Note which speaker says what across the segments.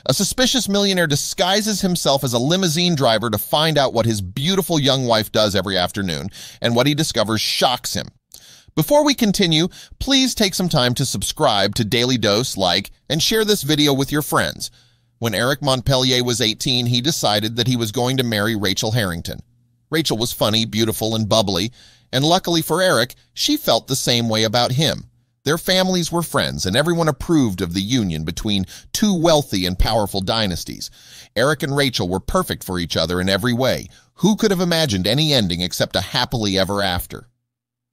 Speaker 1: A suspicious millionaire disguises himself as a limousine driver to find out what his beautiful young wife does every afternoon, and what he discovers shocks him. Before we continue, please take some time to subscribe to Daily Dose, like, and share this video with your friends. When Eric Montpellier was 18, he decided that he was going to marry Rachel Harrington. Rachel was funny, beautiful, and bubbly, and luckily for Eric, she felt the same way about him. Their families were friends, and everyone approved of the union between two wealthy and powerful dynasties. Eric and Rachel were perfect for each other in every way. Who could have imagined any ending except a happily ever after?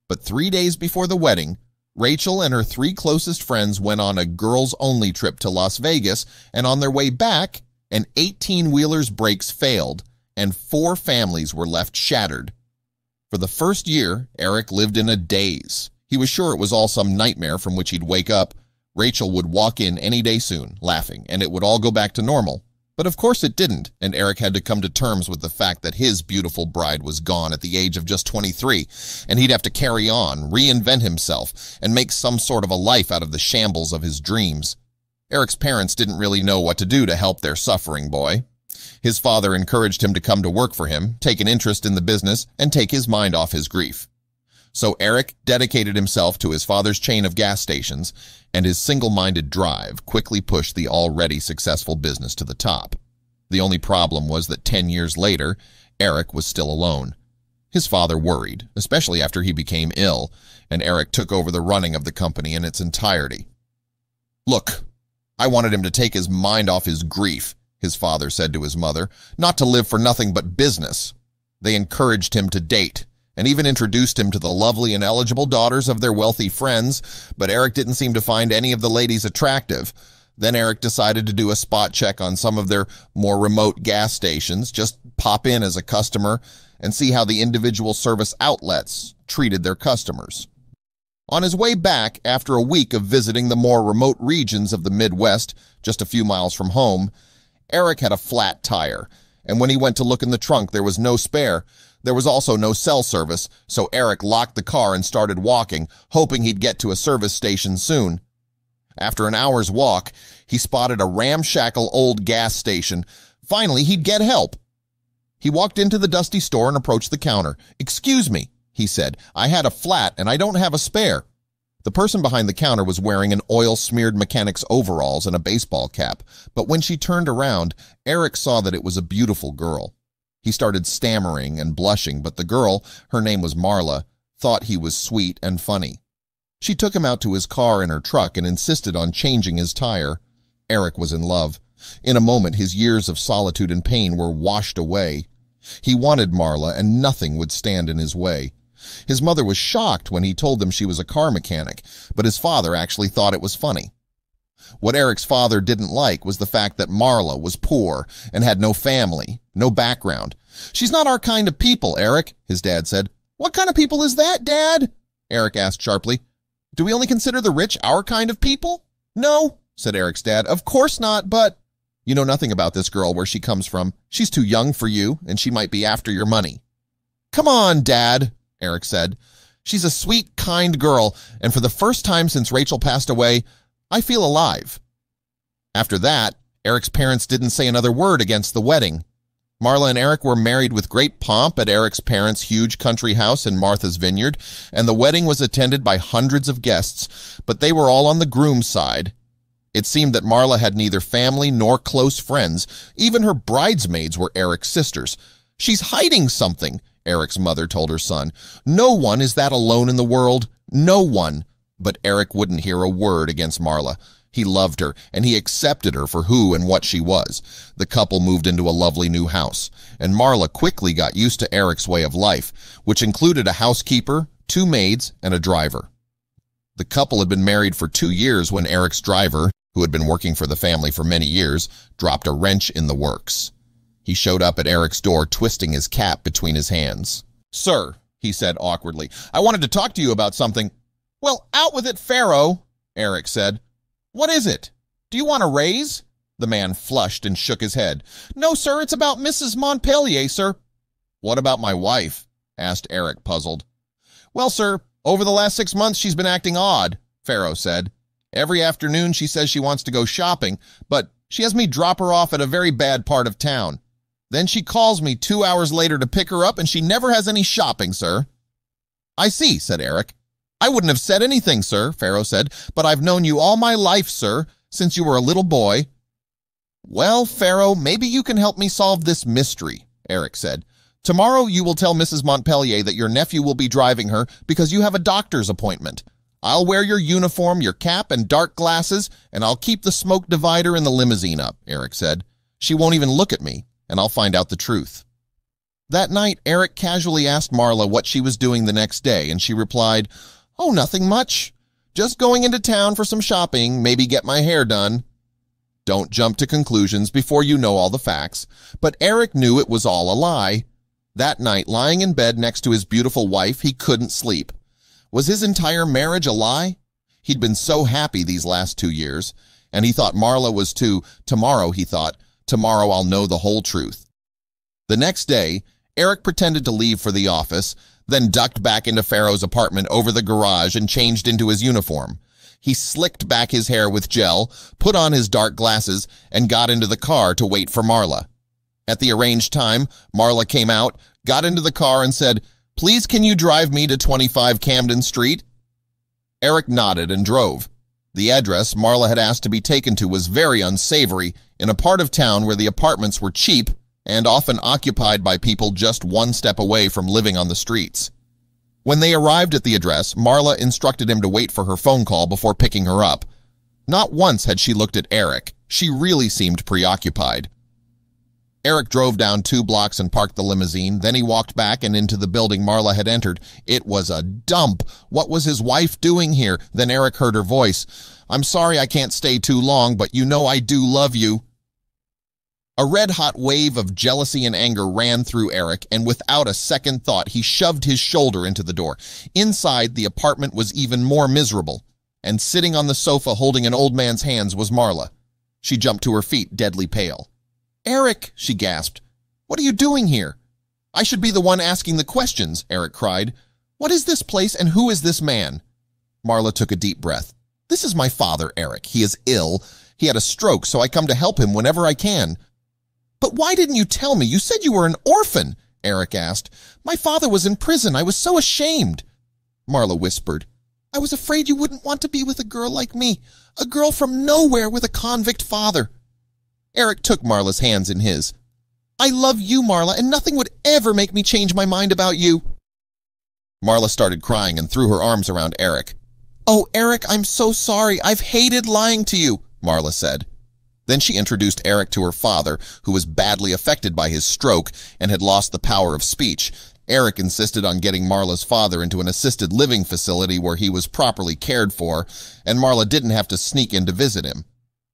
Speaker 1: But 3 days before the wedding, Rachel and her 3 closest friends went on a girls-only trip to Las Vegas, and on their way back, an 18-wheeler's brakes failed, and 4 families were left shattered. For the first year, Eric lived in a daze. He was sure it was all some nightmare from which he'd wake up. Rachel would walk in any day soon, laughing, and it would all go back to normal. But of course it didn't, and Eric had to come to terms with the fact that his beautiful bride was gone at the age of just 23, and he'd have to carry on, reinvent himself, and make some sort of a life out of the shambles of his dreams. Eric's parents didn't really know what to do to help their suffering boy. His father encouraged him to come to work for him, take an interest in the business, and take his mind off his grief. So Eric dedicated himself to his father's chain of gas stations, and his single-minded drive quickly pushed the already successful business to the top. The only problem was that 10 years later, Eric was still alone. His father worried, especially after he became ill, and Eric took over the running of the company in its entirety. "Look, I wanted him to take his mind off his grief," his father said to his mother, "not to live for nothing but business." They encouraged him to date, and even introduced him to the lovely and eligible daughters of their wealthy friends, but Eric didn't seem to find any of the ladies attractive. Then Eric decided to do a spot check on some of their more remote gas stations, just pop in as a customer and see how the individual service outlets treated their customers. On his way back, after a week of visiting the more remote regions of the Midwest, just a few miles from home, Eric had a flat tire, and when he went to look in the trunk, there was no spare. There was also no cell service, so Eric locked the car and started walking, hoping he'd get to a service station soon. After an hour's walk, he spotted a ramshackle old gas station. Finally, he'd get help. He walked into the dusty store and approached the counter. "Excuse me," he said, "I had a flat and I don't have a spare." The person behind the counter was wearing an oil-smeared mechanic's overalls and a baseball cap, but when she turned around, Eric saw that it was a beautiful girl. He started stammering and blushing, but the girl, her name was Marla, thought he was sweet and funny. She took him out to his car in her truck and insisted on changing his tire. Eric was in love. In a moment, his years of solitude and pain were washed away. He wanted Marla, and nothing would stand in his way. His mother was shocked when he told them she was a car mechanic, but his father actually thought it was funny. What Eric's father didn't like was the fact that Marla was poor and had no family, no background. "She's not our kind of people, Eric," his dad said. "What kind of people is that, Dad?" Eric asked sharply. "Do we only consider the rich our kind of people?" "No," said Eric's dad. "Of course not, but—" "You know nothing about this girl, where she comes from. She's too young for you, and she might be after your money." "Come on, Dad," Eric said. "She's a sweet, kind girl, and for the first time since Rachel passed away, I feel alive." After that, Eric's parents didn't say another word against the wedding. Marla and Eric were married with great pomp at Eric's parents' huge country house in Martha's Vineyard, and the wedding was attended by hundreds of guests, but they were all on the groom's side. It seemed that Marla had neither family nor close friends. Even her bridesmaids were Eric's sisters. "She's hiding something," Eric's mother told her son. "No one is that alone in the world. No one." But Eric wouldn't hear a word against Marla. He loved her, and he accepted her for who and what she was. The couple moved into a lovely new house, and Marla quickly got used to Eric's way of life, which included a housekeeper, 2 maids, and a driver. The couple had been married for 2 years when Eric's driver, who had been working for the family for many years, dropped a wrench in the works. He showed up at Eric's door, twisting his cap between his hands. "Sir," he said awkwardly, "I wanted to talk to you about something." "Well, out with it, Pharaoh," Eric said. "What is it? Do you want a raise?" The man flushed and shook his head. "No, sir, it's about Mrs. Montpellier, sir." "What about my wife?" asked Eric, puzzled. "Well, sir, over the last 6 months she's been acting odd," Pharaoh said. "Every afternoon she says she wants to go shopping, but She has me drop her off at a very bad part of town. Then she calls me 2 hours later to pick her up, and she never has any shopping, sir." "I see," said Eric. "I wouldn't have said anything, sir," Pharaoh said, "but I've known you all my life, sir, since you were a little boy." "Well, Pharaoh, maybe you can help me solve this mystery," Eric said. "Tomorrow you will tell Mrs. Montpellier that your nephew will be driving her because you have a doctor's appointment. I'll wear your uniform, your cap, and dark glasses, and I'll keep the smoke divider in the limousine up," Eric said. "She won't even look at me, and I'll find out the truth." That night, Eric casually asked Marla what she was doing the next day, and she replied, "Oh, nothing much. Just going into town for some shopping, maybe get my hair done." Don't jump to conclusions before you know all the facts, but Eric knew it was all a lie. That night, lying in bed next to his beautiful wife, he couldn't sleep. Was his entire marriage a lie? He'd been so happy these last 2 years, and he thought Marla was too. Tomorrow, he thought, tomorrow I'll know the whole truth. The next day, Eric pretended to leave for the office, then ducked back into Pharaoh's apartment over the garage and changed into his uniform. He slicked back his hair with gel, put on his dark glasses, and got into the car to wait for Marla. At the arranged time, Marla came out, got into the car, and said, "Please, can you drive me to 25 Camden Street?" Eric nodded and drove. The address Marla had asked to be taken to was very unsavory, in a part of town where the apartments were cheap and often occupied by people just one step away from living on the streets. When they arrived at the address, Marla instructed him to wait for her phone call before picking her up. Not once had she looked at Eric. She really seemed preoccupied. Eric drove down 2 blocks and parked the limousine. Then he walked back and into the building Marla had entered. It was a dump. What was his wife doing here? Then Eric heard her voice. "I'm sorry I can't stay too long, but you know I do love you." A red-hot wave of jealousy and anger ran through Eric, and without a second thought, he shoved his shoulder into the door. Inside, the apartment was even more miserable, and sitting on the sofa holding an old man's hands was Marla. She jumped to her feet, deadly pale. "Eric," she gasped, "what are you doing here?" "I should be the one asking the questions," Eric cried. "What is this place, and who is this man?" Marla took a deep breath. "This is my father, Eric. He is ill. He had a stroke, so I come to help him whenever I can." "But why didn't you tell me? You said you were an orphan," Eric asked. "My father was in prison. I was so ashamed." Marla whispered, "I was afraid you wouldn't want to be with a girl like me, a girl from nowhere with a convict father." Eric took Marla's hands in his. "I love you, Marla, and nothing would ever make me change my mind about you." Marla started crying and threw her arms around Eric. "Oh, Eric, I'm so sorry. I've hated lying to you," Marla said. Then she introduced Eric to her father, who was badly affected by his stroke and had lost the power of speech. Eric insisted on getting Marla's father into an assisted living facility where he was properly cared for, and Marla didn't have to sneak in to visit him.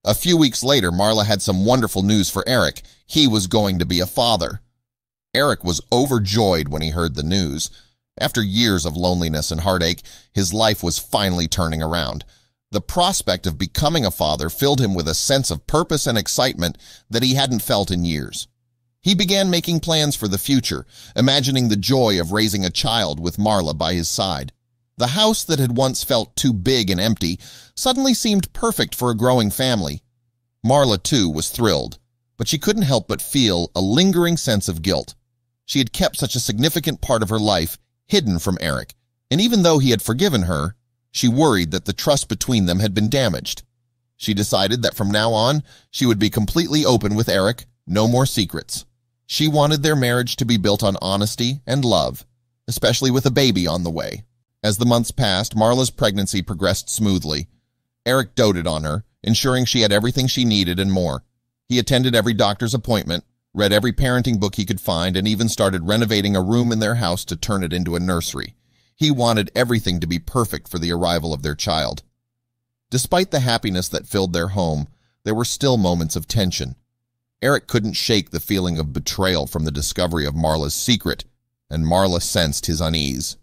Speaker 1: A few weeks later, Marla had some wonderful news for Eric. He was going to be a father. Eric was overjoyed when he heard the news. After years of loneliness and heartache, his life was finally turning around. The prospect of becoming a father filled him with a sense of purpose and excitement that he hadn't felt in years. He began making plans for the future, imagining the joy of raising a child with Marla by his side. The house that had once felt too big and empty suddenly seemed perfect for a growing family. Marla, too, was thrilled, but she couldn't help but feel a lingering sense of guilt. She had kept such a significant part of her life hidden from Eric, and even though he had forgiven her, she worried that the trust between them had been damaged. She decided that from now on, she would be completely open with Eric, no more secrets. She wanted their marriage to be built on honesty and love, especially with a baby on the way. As the months passed, Marla's pregnancy progressed smoothly. Eric doted on her, ensuring she had everything she needed and more. He attended every doctor's appointment, read every parenting book he could find, and even started renovating a room in their house to turn it into a nursery. He wanted everything to be perfect for the arrival of their child. Despite the happiness that filled their home, there were still moments of tension. Eric couldn't shake the feeling of betrayal from the discovery of Marla's secret, and Marla sensed his unease.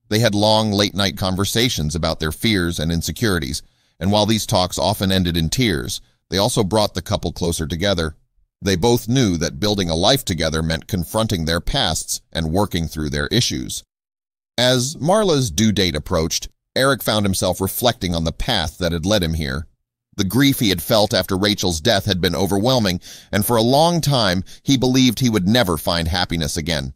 Speaker 1: They had long, late-night conversations about their fears and insecurities, and while these talks often ended in tears, they also brought the couple closer together. They both knew that building a life together meant confronting their pasts and working through their issues. As Marla's due date approached, Eric found himself reflecting on the path that had led him here. The grief he had felt after Rachel's death had been overwhelming, and for a long time he believed he would never find happiness again.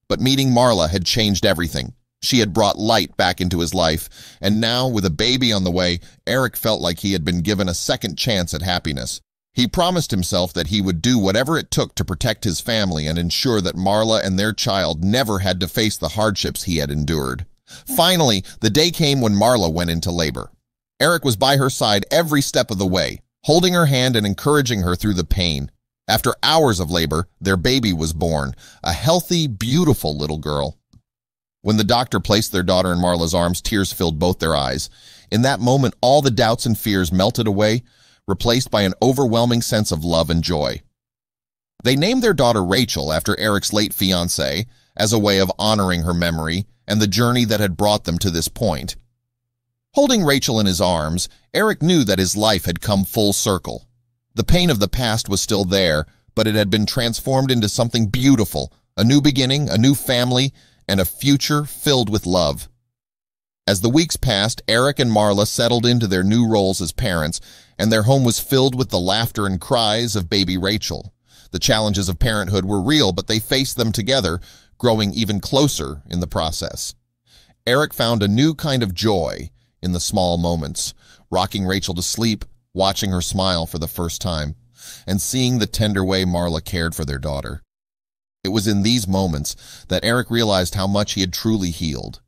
Speaker 1: But meeting Marla had changed everything. She had brought light back into his life, and now, with a baby on the way, Eric felt like he had been given a second chance at happiness. He promised himself that he would do whatever it took to protect his family and ensure that Marla and their child never had to face the hardships he had endured. Finally, the day came when Marla went into labor. Eric was by her side every step of the way, holding her hand and encouraging her through the pain. After hours of labor, their baby was born, a healthy, beautiful little girl. When the doctor placed their daughter in Marla's arms, tears filled both their eyes. In that moment, all the doubts and fears melted away, replaced by an overwhelming sense of love and joy. They named their daughter Rachel after Eric's late fiancée, as a way of honoring her memory and the journey that had brought them to this point. Holding Rachel in his arms, Eric knew that his life had come full circle. The pain of the past was still there, but it had been transformed into something beautiful, a new beginning, a new family, and a future filled with love. As the weeks passed, Eric and Marla settled into their new roles as parents, and their home was filled with the laughter and cries of baby Rachel. The challenges of parenthood were real, but they faced them together, growing even closer in the process. Eric found a new kind of joy in the small moments, rocking Rachel to sleep, watching her smile for the first time, and seeing the tender way Marla cared for their daughter. It was in these moments that Eric realized how much he had truly healed.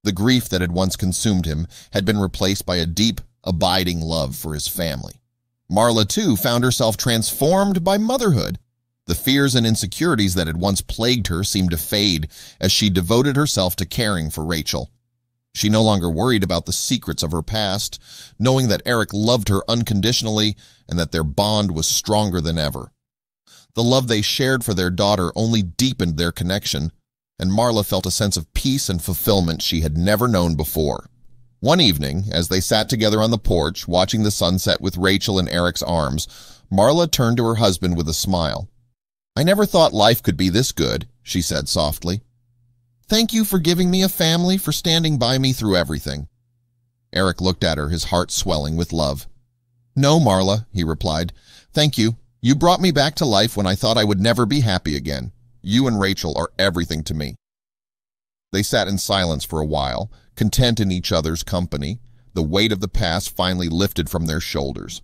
Speaker 1: The grief that had once consumed him had been replaced by a deep, abiding love for his family. Marla, too, found herself transformed by motherhood. The fears and insecurities that had once plagued her seemed to fade as she devoted herself to caring for Rachel. She no longer worried about the secrets of her past, knowing that Eric loved her unconditionally and that their bond was stronger than ever. The love they shared for their daughter only deepened their connection, and Marla felt a sense of peace and fulfillment she had never known before. One evening, as they sat together on the porch, watching the sunset with Rachel in Eric's arms, Marla turned to her husband with a smile. "I never thought life could be this good," she said softly. "Thank you for giving me a family, for standing by me through everything." Eric looked at her, his heart swelling with love. "No, Marla," he replied. "Thank you. You brought me back to life when I thought I would never be happy again. You and Rachel are everything to me." They sat in silence for a while, content in each other's company. The weight of the past finally lifted from their shoulders.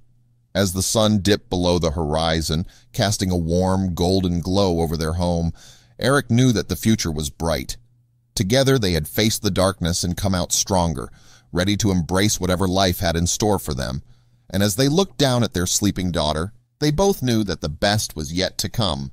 Speaker 1: As the sun dipped below the horizon, casting a warm, golden glow over their home, Eric knew that the future was bright. Together they had faced the darkness and come out stronger, ready to embrace whatever life had in store for them. And as they looked down at their sleeping daughter, they both knew that the best was yet to come.